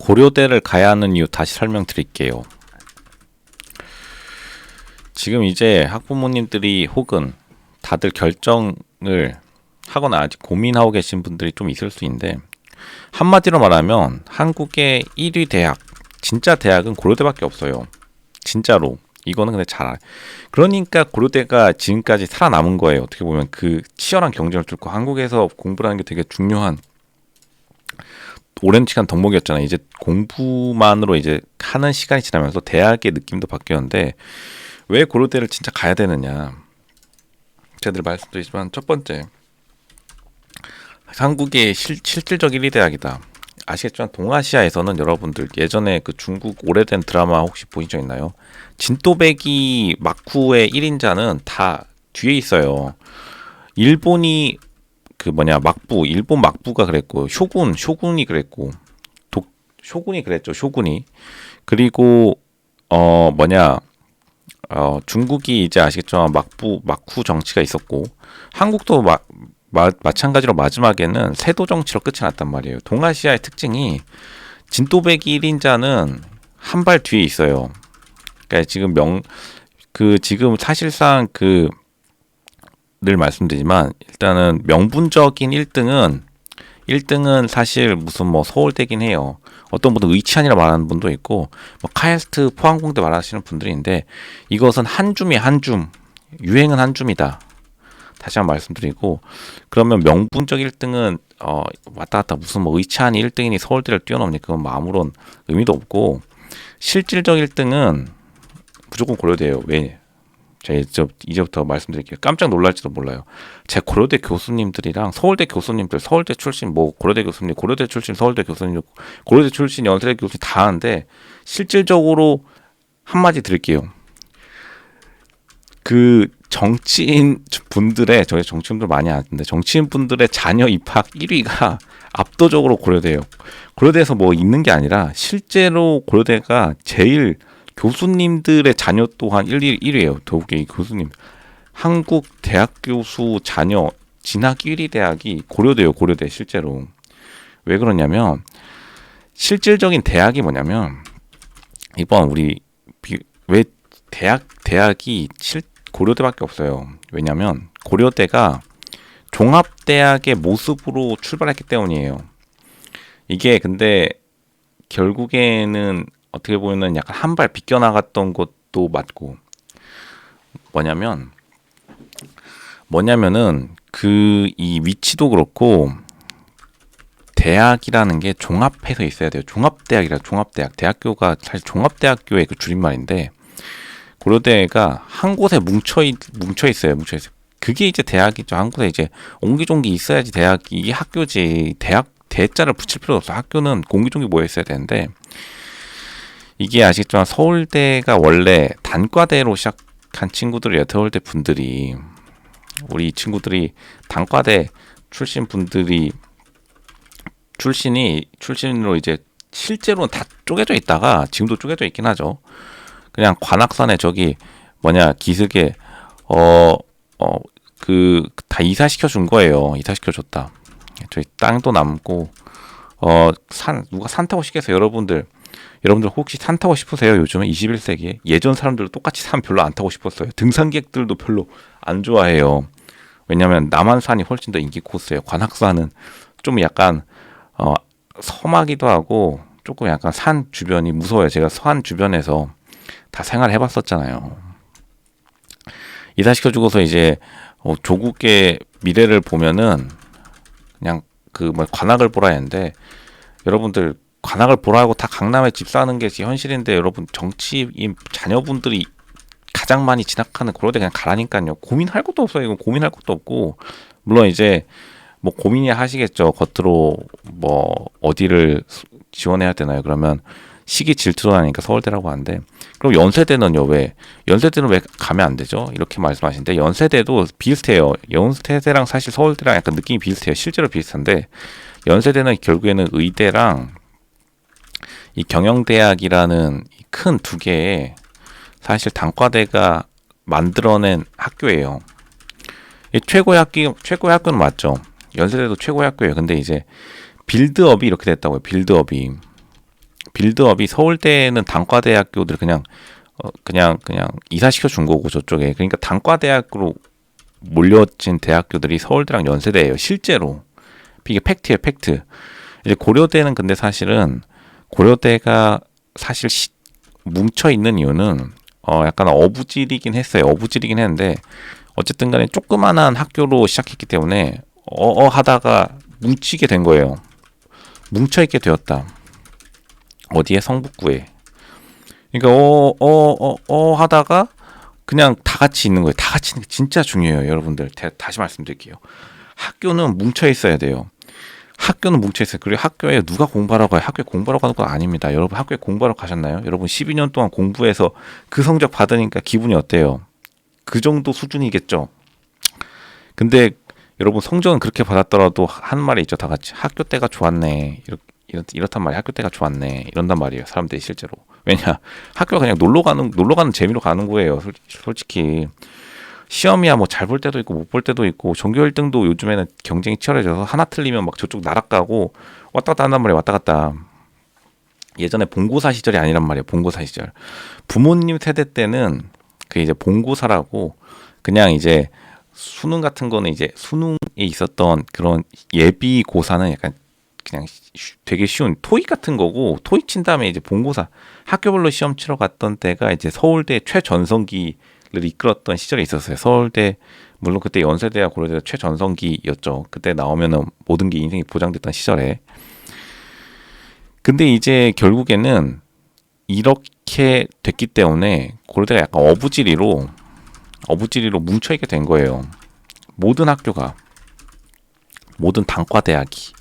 고려대를 가야 하는 이유 다시 설명드릴게요. 지금 이제 학부모님들이 혹은 다들 결정을 하거나 아직 고민하고 계신 분들이 좀 있을 수 있는데, 한마디로 말하면 한국의 1위 대학, 진짜 대학은 고려대밖에 없어요. 진짜로. 이거는 근데 잘 알아요. 그러니까 고려대가 지금까지 살아남은 거예요. 어떻게 보면 그 치열한 경쟁을 뚫고 한국에서 공부라는 게 되게 중요한 오랜 시간 덕목이었잖아요. 이제 공부만으로 이제 하는 시간이 지나면서 대학의 느낌도 바뀌었는데, 왜 고려대를 진짜 가야 되느냐. 제가 늘 말씀드리지만, 첫 번째, 한국의 실질적 1위 대학이다. 아시겠지만 동아시아에서는 여러분들 예전에 그 중국 오래된 드라마 혹시 보신 적 있나요? 진또배기 마쿠의 1인자는 다 뒤에 있어요. 일본이 막부, 일본 막부가 그랬고, 쇼군이 그랬고, 쇼군이 그랬죠. 쇼군이. 그리고 중국이 이제 아시겠지만 막후 정치가 있었고, 한국도 마찬가지로 마지막에는 세도 정치로 끝이 났단 말이에요. 동아시아의 특징이 진또배기 1인자는 한 발 뒤에 있어요. 그러니까 지금 사실상 늘 말씀드리지만, 일단은 명분적인 1등은 사실 무슨 서울대긴 해요. 어떤 분은 의치안이라 말하는 분도 있고, 카이스트 포항공대 말하시는 분들인데, 이것은 한 줌이에요. 한 줌. 유행은 한 줌이다. 다시 한번 말씀드리고, 그러면 명분적 1등은 왔다 갔다 무슨 의치안이 1등이니 서울대를 뛰어넘니, 그건 아무런 의미도 없고, 실질적 1등은 무조건 고려대예요. 왜? 제가 이제부터 말씀드릴게요. 깜짝 놀랄지도 몰라요. 제 고려대 교수님들이랑 서울대 교수님들, 서울대 출신 고려대 교수님, 고려대 출신 서울대 교수님, 고려대 출신 연세대 교수님 다 하는데, 실질적으로 한마디 드릴게요. 정치인 분들의, 저희 정치인들 많이 아는데, 정치인 분들의 자녀 입학 1위가 압도적으로 고려대예요. 고려대에서 있는 게 아니라 실제로 고려대가 제일 교수님들의 자녀 또한 1위예요. 더욱이 교수님. 한국 대학 교수 자녀 진학 1위 대학이 고려대예요. 고려대 실제로. 왜 그러냐면, 실질적인 대학이 뭐냐면, 이번 왜 대학이 고려대밖에 없어요. 왜냐면 고려대가 종합대학의 모습으로 출발했기 때문이에요. 이게 근데 결국에는 어떻게 보면 약간 한 발 비껴나갔던 것도 맞고, 뭐냐면은 이 위치도 그렇고, 대학이라는 게 종합해서 있어야 돼요. 종합대학. 대학교가 사실 종합대학교의 그 줄임말인데, 고려대가 한 곳에 뭉쳐 있어요. 그게 이제 대학이죠. 한 곳에 이제 옹기종기 있어야지 대학이, 이게 학교지. 대자를 붙일 필요 없어. 학교는 옹기종기 모여 있어야 되는데, 이게 아시겠지만 서울대가 원래 단과대로 시작한 친구들이에요. 서울대 분들이, 우리 친구들이 단과대 출신 분들이 출신으로 이제 실제로는 다 쪼개져 있다가, 지금도 쪼개져 있긴 하죠. 그냥 관악산에 기슭에 다 이사시켜 준 거예요. 이사시켜 줬다. 저희 땅도 남고, 누가 산 타고 싶겠어요. 여러분들 혹시 산 타고 싶으세요? 요즘에 21세기에 예전 사람들도 똑같이 산 별로 안 타고 싶었어요. 등산객들도 별로 안 좋아해요. 왜냐면 남한산이 훨씬 더 인기 코스예요. 관악산은 좀 약간 섬하기도 하고, 조금 약간 산 주변이 무서워요. 제가 산 주변에서 다 생활해봤었잖아요. 이사시켜주고서 이제 조국의 미래를 보면은 그냥 관악을 보라 했는데, 여러분들 관악을 보라 하고 다 강남에 집 사는 게 현실인데, 여러분 정치인 자녀분들이 가장 많이 진학하는 고려대 그냥 가라니까요. 고민할 것도 없어요. 이건 고민할 것도 없고, 물론 이제 고민이 하시겠죠. 겉으로 어디를 지원해야 되나요? 그러면 시기 질투로 하니까 서울대라고 하는데, 그럼 연세대는요? 연세대는 왜 가면 안 되죠? 이렇게 말씀하시는데, 연세대도 비슷해요. 연세대랑 사실 서울대랑 약간 느낌이 비슷해요. 실제로 비슷한데, 연세대는 결국에는 의대랑 이 경영대학이라는 큰 두 개의 사실 단과대가 만들어낸 학교예요. 최고의 학교는 맞죠. 연세대도 최고의 학교예요. 근데 이제 빌드업이 이렇게 됐다고요. 빌드업이. 빌드업이 서울대는 단과대학교들 그냥 이사시켜 준 거고 저쪽에. 그러니까 단과대학으로 몰려진 대학교들이 서울대랑 연세대예요. 실제로. 이게 팩트예요, 팩트. 이제 고려대는 근데 사실은 고려대가 사실 뭉쳐 있는 이유는 약간 어부질이긴 했어요. 어부질이긴 했는데 어쨌든 간에 조그만한 학교로 시작했기 때문에 하다가 뭉치게 된 거예요. 뭉쳐 있게 되었다. 어디에? 성북구에. 그러니까 하다가 그냥 다 같이 있는 거예요. 다 같이 있는 게 진짜 중요해요, 여러분들. 다시 말씀드릴게요. 학교는 뭉쳐 있어야 돼요. 학교는 뭉쳐 있어요. 그리고 학교에 누가 공부하러 가요? 학교에 공부하러 가는 건 아닙니다. 여러분 학교에 공부하러 가셨나요? 여러분 12년 동안 공부해서 그 성적 받으니까 기분이 어때요? 그 정도 수준이겠죠. 근데 여러분 성적은 그렇게 받았더라도 한 말이 있죠. 다 같이 학교 때가 좋았네. 이렇단 말이에요. 학교 때가 좋았네. 이런단 말이에요. 사람들이 실제로. 왜냐? 학교가 그냥 놀러 가는 재미로 가는 거예요. 솔직히. 시험이야 뭐 잘 볼 때도 있고 못 볼 때도 있고 전교 1등도 요즘에는 경쟁이 치열해져서 하나 틀리면 막 저쪽 날아가고 왔다 갔다 한단 말이에요. 왔다 갔다. 예전에 본고사 시절이 아니란 말이에요. 본고사 시절. 부모님 세대 때는 그 이제 본고사라고 그냥 이제 수능 같은 거는 이제 수능에 있었던 그런 예비 고사는 약간 그냥 되게 쉬운 토익 같은 거고 토익 친 다음에 이제 본고사 학교별로 시험 치러 갔던 때가 이제 서울대 최전성기 이끌었던 시절이 있었어요. 서울대 물론 그때 연세대와 고려대가 최전성기였죠. 그때 나오면은 모든 게 인생이 보장됐던 시절에. 근데 이제 결국에는 이렇게 됐기 때문에 고려대가 약간 어부지리로 뭉쳐있게 된 거예요. 모든 학교가 모든 단과대학이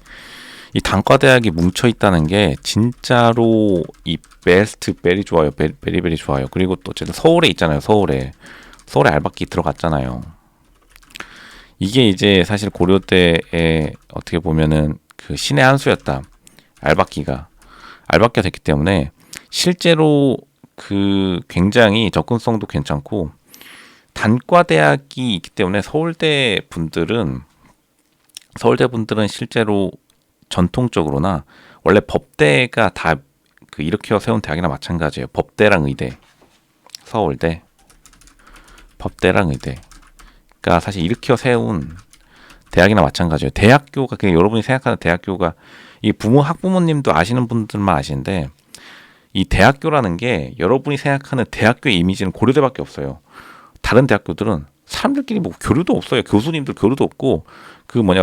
이 단과대학이 뭉쳐있다는 게 진짜로 이 베스트 베리 좋아요. 베리베리 좋아요. 그리고 또 어쨌든 서울에 있잖아요. 서울에 알바끼 들어갔잖아요. 이게 이제 사실 고려대에 어떻게 보면은 그 신의 한 수였다. 알바끼가 됐기 때문에 실제로 그 굉장히 접근성도 괜찮고 단과대학이 있기 때문에 서울대 분들은 실제로 전통적으로나 원래 법대가 다 그 일으켜 세운 대학이나 마찬가지예요. 법대랑 의대, 서울대, 법대랑 의대가 사실 일으켜 세운 대학이나 마찬가지예요. 대학교가 그냥 여러분이 생각하는 대학교가 이 학부모님도 아시는 분들만 아시는데 이 대학교라는 게 여러분이 생각하는 대학교의 이미지는 고려대밖에 없어요. 다른 대학교들은 사람들끼리 뭐 교류도 없어요. 교수님들 교류도 없고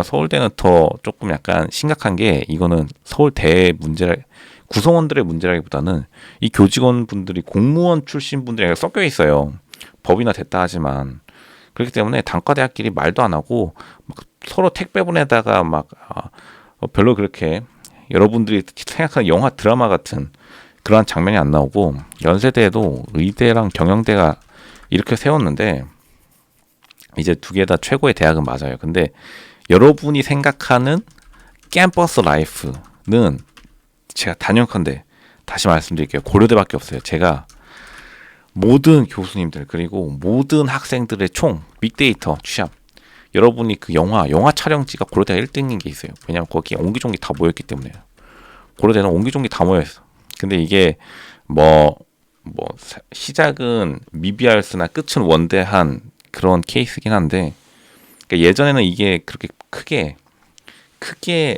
서울대는 더 조금 약간 심각한 게 이거는 서울대 구성원들의 문제라기보다는 이 교직원분들이 공무원 출신 분들이 섞여 있어요. 법이나 됐다 하지만 그렇기 때문에 단과대학끼리 말도 안 하고 막 서로 택배 보내다가 별로 그렇게 여러분들이 생각하는 영화 드라마 같은 그러한 장면이 안 나오고 연세대에도 의대랑 경영대가 이렇게 세웠는데 이제 두 개 다 최고의 대학은 맞아요. 근데 여러분이 생각하는 캠퍼스 라이프는 제가 단연컨대 다시 말씀드릴게요. 고려대밖에 없어요. 제가 모든 교수님들 그리고 모든 학생들의 빅데이터 취합 여러분이 그 영화 촬영지가 고려대가 1등인 게 있어요. 왜냐면 거기 옹기종기 다 모였기 때문에. 고려대는 옹기종기 다 모여있어. 근데 이게 시작은 미비하였으나 끝은 원대한 그런 케이스긴 한데 그러니까 예전에는 이게 그렇게 크게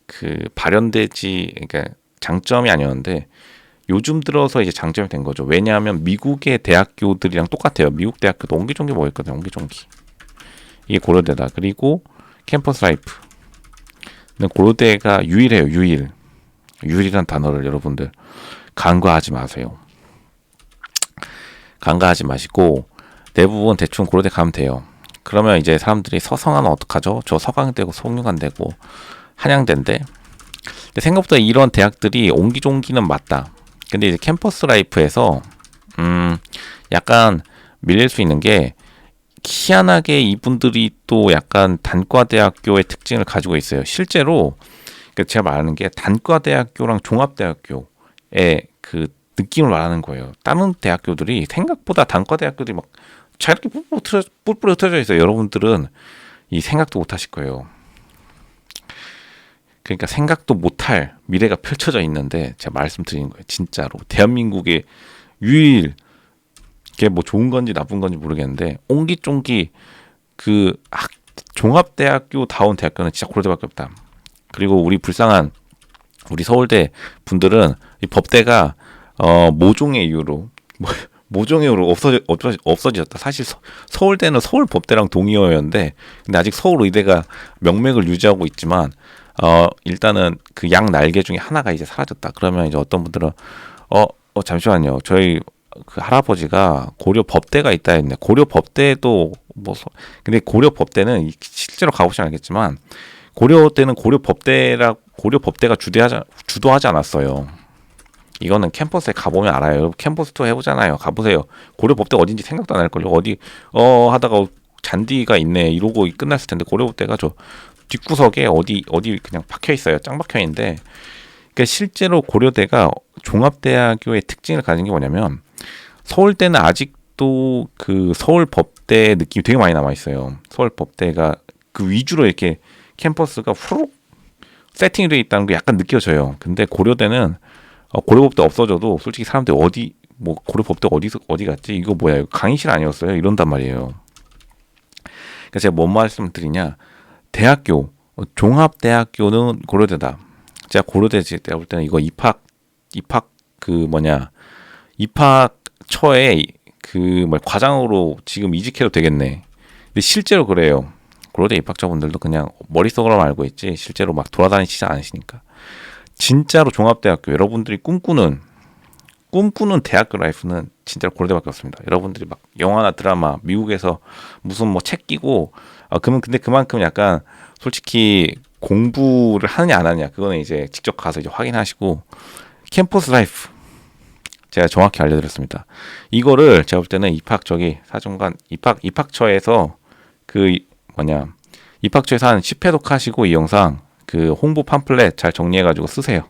그 발현되지 그러니까 장점이 아니었는데 요즘 들어서 이제 장점이 된 거죠. 왜냐하면 미국의 대학교들이랑 똑같아요. 미국 대학교도 옹기종기 모였거든요. 옹기종기. 이게 고려대다. 그리고 캠퍼스 라이프. 고려대가 유일해요. 유일이란 단어를 여러분들 간과하지 마세요. 간과하지 마시고 대부분 대충 고려대 가면 돼요. 그러면 이제 사람들이 서성하면 어떡하죠? 저 서강대고 송유관대고 한양대인데 근데 생각보다 이런 대학들이 옹기종기는 맞다. 근데 이제 캠퍼스 라이프에서 약간 밀릴 수 있는 게 희한하게 이분들이 또 약간 단과대학교의 특징을 가지고 있어요. 실제로 제가 말하는 게 단과대학교랑 종합대학교의 그 느낌을 말하는 거예요. 다른 대학교들이 생각보다 단과대학교들이 막 자유롭게 뿔뿔이 흩어져 있어요. 여러분들은 이 생각도 못 하실 거예요. 그러니까 생각도 못할 미래가 펼쳐져 있는데 제가 말씀드리는 거예요. 진짜로 대한민국의 유일 이게 뭐 좋은 건지 나쁜 건지 모르겠는데 옹기종기 그 종합대학교 다운 대학교는 진짜 고려대밖에 없다. 그리고 우리 불쌍한 우리 서울대 분들은 이 법대가 모종의 이유로 모종의 이유로 없어졌다. 사실 서울대는 서울법대랑 동의어였는데 근데 아직 서울의대가 명맥을 유지하고 있지만 일단은 그 양 날개 중에 하나가 이제 사라졌다. 그러면 이제 어떤 분들은 잠시만요. 저희 그 할아버지가 고려 법대가 있다 했네. 고려 법대도 근데 고려 법대는 실제로 가보시면 알겠지만 고려 때는 고려 법대가 주도하지 않았어요. 이거는 캠퍼스에 가보면 알아요. 캠퍼스 투어 해보잖아요. 가보세요. 고려 법대 어딘지 생각도 안 할걸요. 어디 하다가 잔디가 있네 이러고 끝났을 텐데 고려 법대가 저 뒷구석에 어디 그냥 박혀 있어요. 짱 박혀 있는데 그러니까 실제로 고려대가 종합대학교의 특징을 가진 게 뭐냐면 서울대는 아직도 그 서울법대 느낌이 되게 많이 남아 있어요. 서울법대가 그 위주로 이렇게 캠퍼스가 후룩 세팅이 되어 있다는 게 약간 느껴져요. 근데 고려대는 고려법대 없어져도 솔직히 사람들이 고려법대 어디 갔지? 이거 뭐야? 이거 강의실 아니었어요? 이런단 말이에요. 그러니까 제가 뭔 말씀드리냐? 대학교 종합대학교는 고려대다. 제가 고려대 제가 볼 때는 이거 입학처에 과장으로 지금 이직해도 되겠네. 근데 실제로 그래요. 고려대 입학자분들도 그냥 머릿속으로만 알고 있지 실제로 막 돌아다니시지 않으시니까. 진짜로 종합대학교 여러분들이 꿈꾸는 대학교 라이프는 진짜로 고려대밖에 없습니다. 여러분들이 막 영화나 드라마 미국에서 무슨 책 끼고 근데 그만큼 약간 솔직히 공부를 하느냐 안 하느냐 그거는 이제 직접 가서 이제 확인하시고 캠퍼스 라이프 제가 정확히 알려드렸습니다. 이거를 제가 볼 때는 사정관 입학처에서 입학처에서 한 10회독 하시고 이 영상 그 홍보 팜플렛 잘 정리해가지고 쓰세요.